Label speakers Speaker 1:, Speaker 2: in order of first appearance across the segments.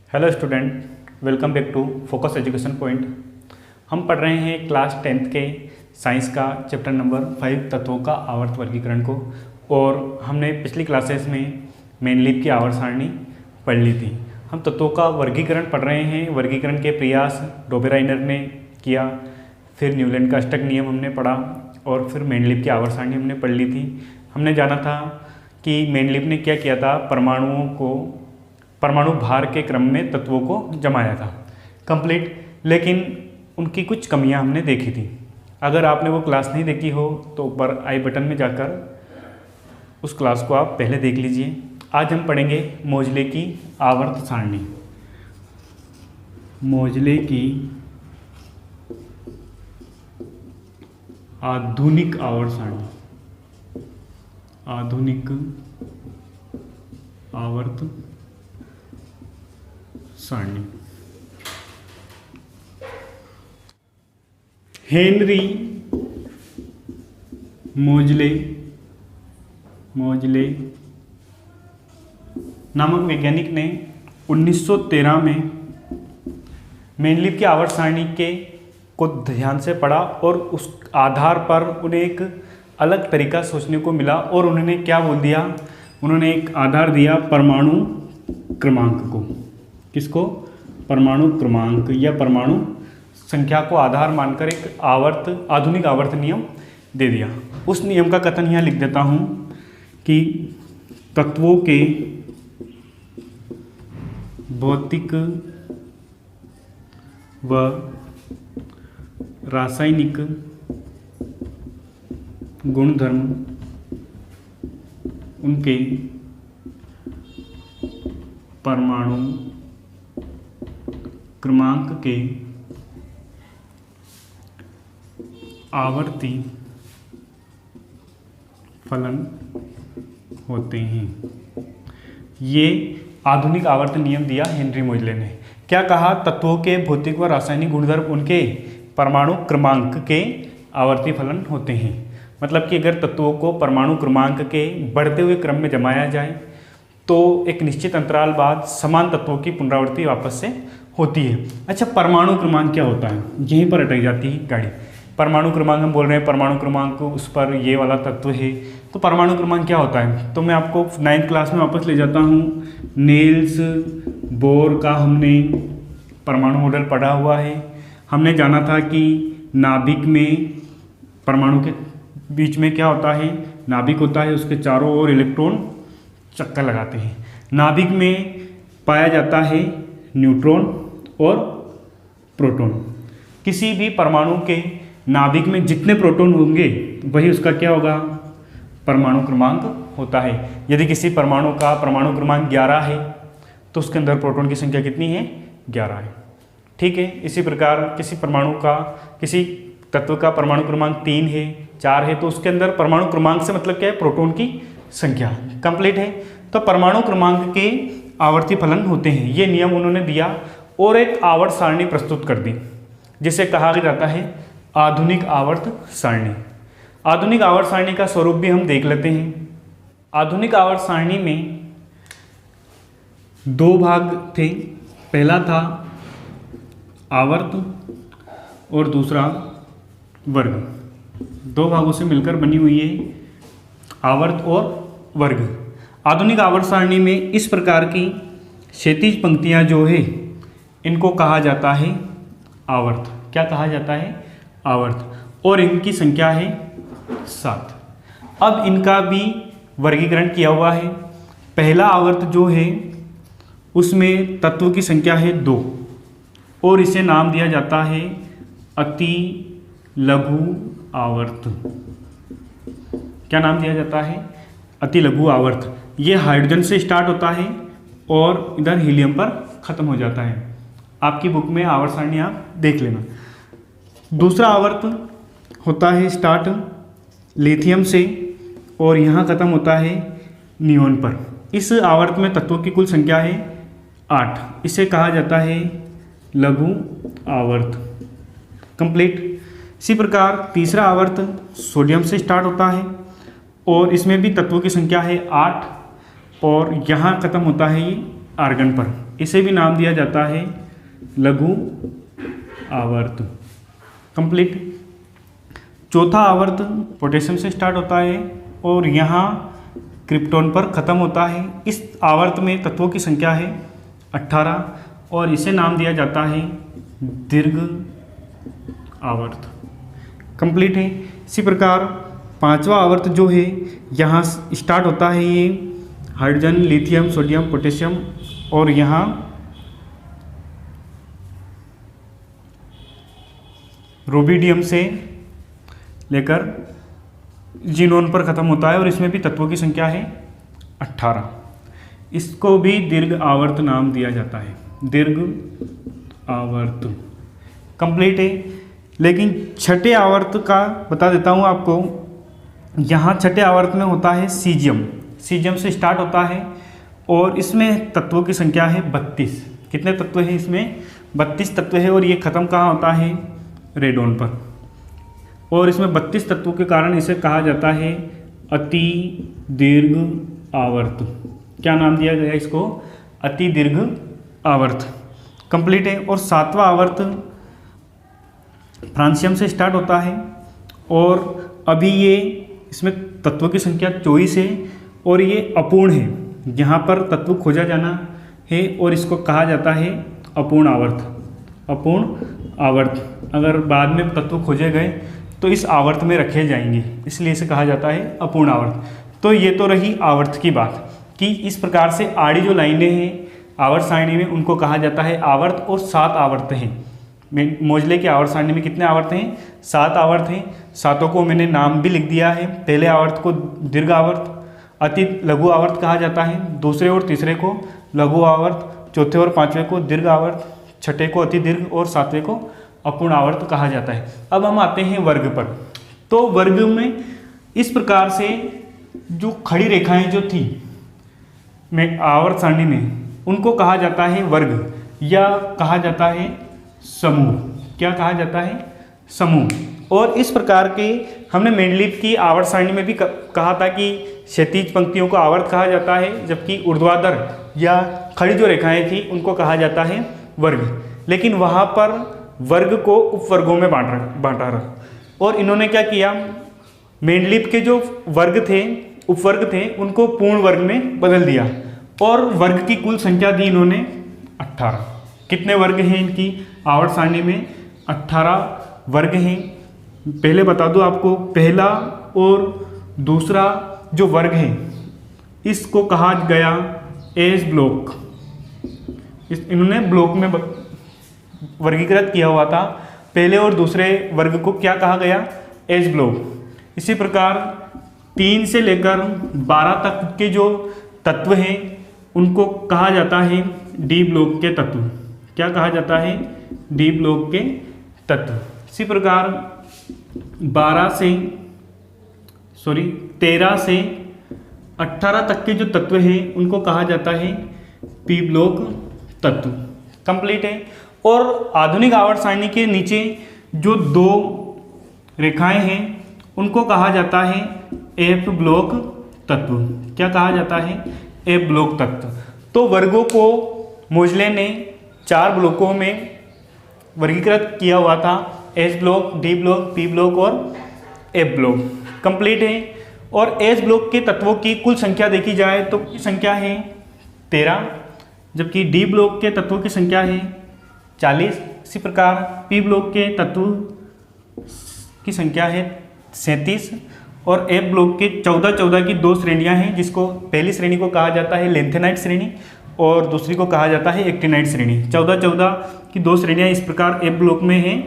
Speaker 1: Hello student, welcome back to focus education point. हम पढ़ रहे हैं क्लास 10th के साइंस का चैप्टर नंबर 5 तत्वों का आवर्त वर्गीकरण को। और हमने पिछली क्लासेस में मेनलीफ की आवर्त सारणी पढ़ ली थी। हम तत्वों का वर्गीकरण पढ़ रहे हैं। वर्गीकरण के प्रयास डोबेराइनर ने किया, फिर न्यूलैंड का अष्टक नियम हमने पढ़ा और फिर मेनलीफ की आवर्त सारणी हमने पढ़ ली थी। हमने जाना था कि मेनलीफ ने क्या किया था, परमाणु भार के क्रम में तत्वों को जमाया था कंप्लीट। लेकिन उनकी कुछ कमियां हमने देखी थी। अगर आपने वो क्लास नहीं देखी हो तो ऊपर आई बटन में जाकर उस क्लास को आप पहले देख लीजिए। आज हम पढ़ेंगे मोजले की आवर्त सारणी। मोजले की आधुनिक आवर्त सारणी, आधुनिक आवर्त सारणी। हेनरी मोजले नामक वैज्ञानिक ने 1913 में मेनलीफ की आवर्त सारणी को ध्यान से पढ़ा और उस आधार पर उन्हें एक अलग तरीका सोचने को मिला। और उन्होंने क्या बोल दिया, उन्होंने एक आधार दिया परमाणु क्रमांक को। किसको? परमाणु क्रमांक या परमाणु संख्या को आधार मानकर एक आधुनिक आवर्त नियम दे दिया। उस नियम का कथन यहाँ लिख देता हूँ कि तत्वों के भौतिक व रासायनिक गुणधर्म उनके परमाणु क्रमांक के आवर्ती फलन होते हैं। ये आधुनिक आवर्त नियम दिया हेनरी मोजले ने। क्या कहा? तत्वों के भौतिक व रासायनिक गुणधर्म उनके परमाणु क्रमांक के आवर्ती फलन होते हैं। मतलब कि अगर तत्वों को परमाणु क्रमांक के बढ़ते हुए क्रम में जमाया जाए तो एक निश्चित अंतराल बाद समान तत्वों की पुनरावृत्ति वापस से होती है। अच्छा, परमाणु क्रमांक क्या होता है? यहीं पर अटक जाती है गाड़ी। परमाणु क्रमांक हम बोल रहे हैं, परमाणु क्रमांक उस पर ये वाला तत्व है, तो परमाणु क्रमांक क्या होता है? तो मैं आपको 9th क्लास में वापस ले जाता हूँ। नील्स बोर का हमने परमाणु मॉडल पढ़ा हुआ है। हमने जाना था कि नाभिक में परमाणु के बीच में क्या होता है, नाभिक होता है, उसके चारों ओर इलेक्ट्रॉन चक्कर लगाते हैं। नाभिक में पाया जाता है न्यूट्रॉन और प्रोटॉन। किसी भी परमाणु के नाभिक में जितने प्रोटॉन होंगे वही उसका क्या होगा, परमाणु क्रमांक होता है। यदि किसी परमाणु का परमाणु क्रमांक 11 है तो उसके अंदर प्रोटॉन की संख्या कितनी है? 11 है। ठीक है। इसी प्रकार किसी तत्व का परमाणु क्रमांक 3 है, 4 है, तो उसके अंदर परमाणु क्रमांक से मतलब क्या है? प्रोटॉन की संख्या। कंप्लीट है। तो परमाणु क्रमांक के आवर्ती फलन होते हैं, ये नियम उन्होंने दिया और एक आवर्त सारणी प्रस्तुत कर दी जिसे कहा जाता है आधुनिक आवर्त सारणी। आधुनिक आवर्त सारणी का स्वरूप भी हम देख लेते हैं। आधुनिक आवर्त सारणी में 2 भाग थे। पहला था आवर्त और दूसरा वर्ग। 2 भागों से मिलकर बनी हुई है आवर्त और वर्ग। आधुनिक आवर्त सारणी में इस प्रकार की क्षैतिज पंक्तियां जो है इनको कहा जाता है आवर्त। क्या कहा जाता है? आवर्त। और इनकी संख्या है 7। अब इनका भी वर्गीकरण किया हुआ है। पहला आवर्त जो है उसमें तत्व की संख्या है 2 और इसे नाम दिया जाता है अति लघु आवर्त। क्या नाम दिया जाता है? अति लघु आवर्त। ये हाइड्रोजन से स्टार्ट होता है और इधर हीलियम पर ख़त्म हो जाता है। आपकी बुक में आवर्त सारणी आप देख लेना। दूसरा आवर्त होता है स्टार्ट लिथियम से और यहाँ ख़त्म होता है नियोन पर। इस आवर्त में तत्वों की कुल संख्या है 8। इसे कहा जाता है लघु आवर्त। कंप्लीट। इसी प्रकार तीसरा आवर्त सोडियम से स्टार्ट होता है और इसमें भी तत्वों की संख्या है 8 और यहाँ ख़त्म होता है ये आर्गन पर। इसे भी नाम दिया जाता है लघु आवर्त। कंप्लीट। चौथा आवर्त पोटेशियम से स्टार्ट होता है और यहाँ क्रिप्टॉन पर ख़त्म होता है। इस आवर्त में तत्वों की संख्या है 18 और इसे नाम दिया जाता है दीर्घ आवर्त। कंप्लीट है। इसी प्रकार पांचवा आवर्त जो है यहाँ स्टार्ट होता है ये हाइड्रोजन, लिथियम, सोडियम, पोटेशियम और यहाँ रुबिडियम से लेकर जीनोन पर ख़त्म होता है और इसमें भी तत्वों की संख्या है 18। इसको भी दीर्घ आवर्त नाम दिया जाता है, दीर्घ आवर्त। कंप्लीट है। लेकिन छठे आवर्त का बता देता हूँ आपको। यहाँ छठे आवर्त में होता है सीजियम। सीजियम से स्टार्ट होता है और इसमें तत्वों की संख्या है 32। कितने तत्व हैं इसमें? 32 तत्व है और ये ख़त्म कहाँ होता है? रेडोन पर। और इसमें 32 तत्वों के कारण इसे कहा जाता है अति दीर्घ आवर्त। क्या नाम दिया गया इसको? अति दीर्घ आवर्त। कंप्लीट है। और सातवां आवर्त फ्रांसियम से स्टार्ट होता है और अभी ये इसमें तत्वों की संख्या 24 है और ये अपूर्ण है। यहाँ पर तत्व खोजा जाना है और इसको कहा जाता है अपूर्ण आवर्त। अपूर्ण आवर्त। अगर बाद में तत्व खोजे गए तो इस आवर्त में रखे जाएंगे, इसलिए इसे कहा जाता है अपूर्ण आवर्त। तो ये तो रही आवर्त की बात कि इस प्रकार से आड़ी जो लाइनें हैं आवर्त सारणी में उनको कहा जाता है आवर्त। और 7 आवर्त हैं मोजले की आवर्त सारणी में। कितने आवर्त हैं? 7 आवर्त हैं। सातों को मैंने नाम भी लिख दिया है। पहले आवर्त को दीर्घ आवर्त, अति लघु आवर्त कहा जाता है। दूसरे और तीसरे को लघु आवर्त, चौथे और पांचवें को दीर्घ आवर्त, छठे को अति दीर्घ और सातवें को अपूर्ण आवर्त कहा जाता है। अब हम आते हैं वर्ग पर। तो वर्ग में इस प्रकार से जो खड़ी रेखाएं जो थी में आवर्त सारणी में उनको कहा जाता है वर्ग या कहा जाता है समूह। क्या कहा जाता है? समूह। और इस प्रकार के हमने मेंडलीव की आवर्त सारणी में भी कहा था कि क्षैतिज पंक्तियों को आवर्त कहा जाता है, जबकि ऊर्ध्वाधर या खड़ी जो रेखाएं थी उनको कहा जाता है वर्ग। लेकिन वहाँ पर वर्ग को उपवर्गों में बांटा रहा। और इन्होंने क्या किया? मेंडलीव के जो वर्ग थे, उपवर्ग थे, उनको पूर्ण वर्ग में बदल दिया और वर्ग की कुल संख्या दी इन्होंने 18। कितने वर्ग हैं इनकी आवर्त सारणी में? 18 वर्ग हैं। पहले बता दूं आपको, पहला और दूसरा जो वर्ग है इसको कहा गया एज ब्लॉक। इन्होंने ब्लॉक में वर्गीकृत किया हुआ था। पहले और दूसरे वर्ग को क्या कहा गया? S block. इसी प्रकार 3 से लेकर 12 तक के जो तत्व हैं उनको कहा जाता है डी ब्लॉक के तत्व। क्या कहा जाता है? डी ब्लॉक के तत्व। इसी प्रकार 13 से 18 तक के जो तत्व हैं उनको कहा जाता है पी ब्लॉक तत्व। कंप्लीट है। और आधुनिक आवर्त सारणी के नीचे जो 2 रेखाएं हैं उनको कहा जाता है एफ ब्लॉक तत्व। क्या कहा जाता है? एफ ब्लॉक तत्व। तो वर्गों को मोजले ने 4 ब्लॉकों में वर्गीकृत किया हुआ था, H block, D block, P block और एफ ब्लॉक। कंप्लीट है। और एच ब्लॉक के तत्वों की कुल संख्या देखी जाए तो संख्या है 13, जबकि डी ब्लॉक के तत्वों की संख्या है 40। इसी प्रकार पी ब्लॉक के तत्व की संख्या है 37 और एफ ब्लॉक के 14 की 2 श्रेणियां हैं, जिसको पहली श्रेणी को कहा जाता है लेंथेनाइट श्रेणी और दूसरी को कहा जाता है एक्टिनाइट श्रेणी। 14 की 2 श्रेणियां इस प्रकार एफ ब्लॉक में हैं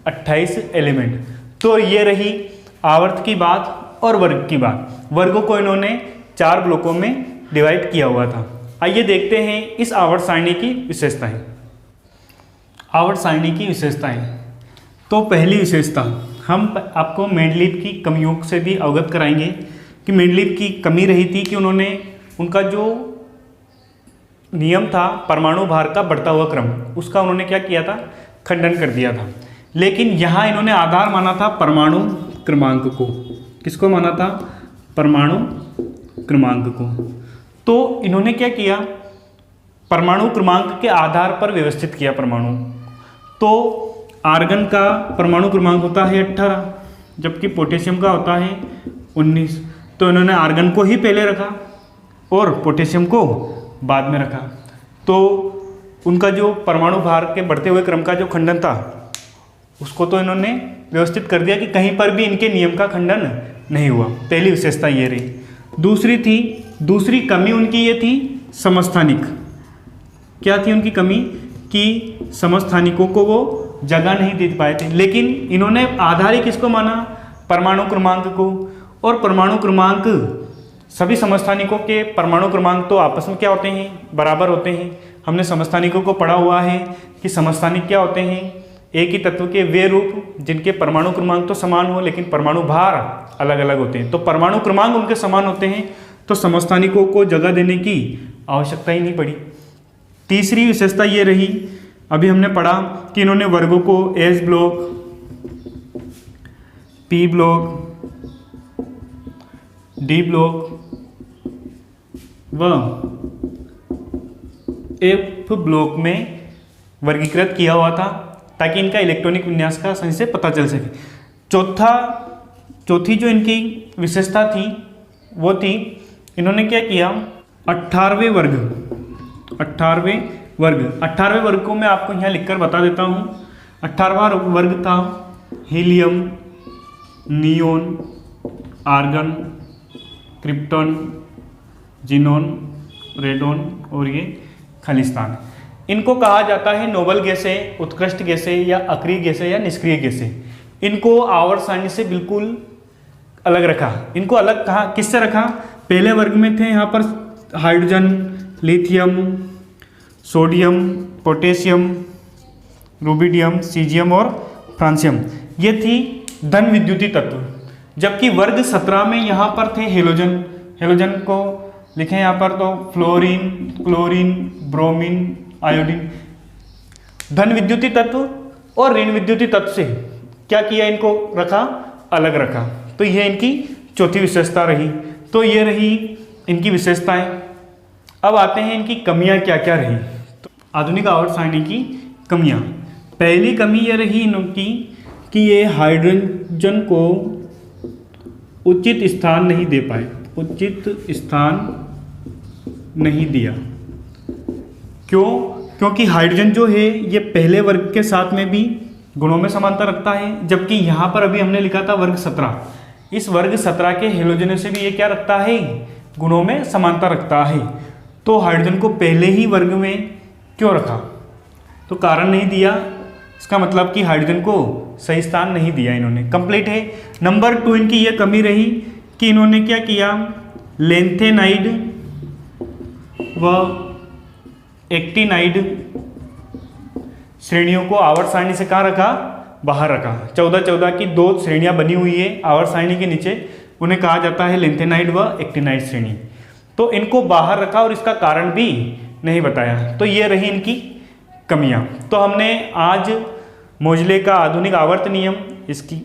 Speaker 1: 28 एलिमेंट। तो ये रही आवर्त की बात और वर्ग की बात। वर्गों को इन्होंने 4 ब्लॉकों में डिवाइड किया हुआ था। आइए देखते हैं इस आवर्त सारणी की विशेषताएं। आवर्त सारणी की विशेषताएं। तो पहली विशेषता, हम आपको मेंडलीव की कमियों से भी अवगत कराएंगे कि मेंडलीव की कमी रही थी कि उन्होंने उनका जो नियम था परमाणु भार का बढ़ता हुआ क्रम, उसका उन्होंने क्या किया था? खंडन कर दिया था। लेकिन यहाँ इन्होंने आधार माना था परमाणु क्रमांक को। किसको माना था? परमाणु क्रमांक को। तो इन्होंने क्या किया? परमाणु क्रमांक के आधार पर व्यवस्थित किया परमाणु। तो आर्गन का परमाणु क्रमांक होता है 18, जबकि पोटेशियम का होता है 19। तो इन्होंने आर्गन को ही पहले रखा और पोटेशियम को बाद में रखा। तो उनका जो परमाणु भार के बढ़ते हुए क्रम का जो खंडन था उसको तो इन्होंने व्यवस्थित कर दिया कि कहीं पर भी इनके नियम का खंडन नहीं हुआ। पहली विशेषता ये रही। दूसरी कमी उनकी ये थी समस्थानिक। क्या थी उनकी कमी? कि समस्थानिकों को वो जगह नहीं दे पाए थे। लेकिन इन्होंने आधार ही किसको माना? परमाणु क्रमांक को। और परमाणु क्रमांक, सभी समस्थानिकों के परमाणु क्रमांक तो आपस में क्या होते हैं? बराबर होते हैं। हमने समस्थानिकों को पढ़ा हुआ है कि समस्थानिक क्या होते हैं? एक ही तत्व के वे रूप जिनके परमाणु क्रमांक तो समान हो लेकिन परमाणु भार अलग अलग होते हैं। तो परमाणु क्रमांक उनके समान होते हैं, तो समस्थानिकों को जगह देने की आवश्यकता ही नहीं पड़ी। तीसरी विशेषता ये रही, अभी हमने पढ़ा कि इन्होंने वर्गों को S block, P block, D block व एफ ब्लॉक में वर्गीकृत किया हुआ था ताकि इनका इलेक्ट्रॉनिक विन्यास का सही से पता चल सके। चौथी जो इनकी विशेषता थी वो थी, इन्होंने क्या किया? 18वें वर्ग को मैं आपको यहाँ लिखकर बता देता हूँ। 18वां वर्ग था helium, neon, argon, krypton, xenon, radon और ये खालिस्तान। इनको कहा जाता है नोबल गैसें, उत्कृष्ट गैसें या अक्रिय गैसें या निष्क्रिय गैसें। इनको आवर्त सारणी से बिल्कुल अलग रखा। इनको अलग कहा, किससे रखा? पहले वर्ग में थे यहाँ पर hydrogen, lithium, sodium, potassium, rubidium, caesium और फ्रांसियम। ये थी धन विद्युतीय तत्व। जबकि वर्ग 17 में यहाँ पर थे हेलोजन को लिखें यहाँ पर तो फ्लोरीन, क्लोरीन, ब्रोमीन, आयोडीन। धन विद्युतीय तत्व और ऋण विद्युतीय तत्व से क्या किया? इनको रखा, अलग रखा। तो यह इनकी चौथी विशेषता रही। तो ये रही इनकी विशेषताएं। अब आते हैं इनकी कमियां क्या क्या रही। तो आधुनिक आवर्त सारणी की कमियां, पहली कमी यह रही इनकी कि ये हाइड्रोजन को उचित स्थान नहीं दे पाए, उचित स्थान नहीं दिया। क्यों? क्योंकि हाइड्रोजन जो है ये पहले वर्ग के साथ में भी गुणों में समानता रखता है, जबकि यहाँ पर अभी हमने लिखा था वर्ग 17। इस वर्ग 17 के हेलोजन से भी ये क्या रखता है? गुणों में समानता रखता है। तो हाइड्रोजन को पहले ही वर्ग में क्यों रखा? तो कारण नहीं दिया, इसका मतलब कि हाइड्रोजन को सही स्थान नहीं दिया इन्होंने। कंप्लीट है। नंबर 2 इनकी ये कमी रही कि इन्होंने क्या किया? लेंथेनाइड व एक्टिनाइड श्रेणियों को आवर्त सारणी से कहाँ रखा? बाहर रखा। 14 की 2 श्रेणियां बनी हुई है आवर्त सारणी के नीचे, उन्हें कहा जाता है लेंथेनाइड व एक्टिनाइड श्रेणी। तो इनको बाहर रखा और इसका कारण भी नहीं बताया। तो ये रही इनकी कमियां। तो हमने आज मोजले का आधुनिक आवर्त नियम, इसकी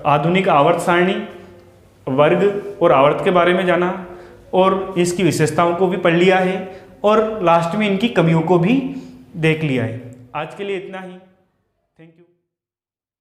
Speaker 1: आधुनिक आवर्त सारणी, वर्ग और आवर्त के बारे में जाना और इसकी विशेषताओं को भी पढ़ लिया है और लास्ट में इनकी कमियों को भी देख लिया है। आज के लिए इतना ही। Thank you.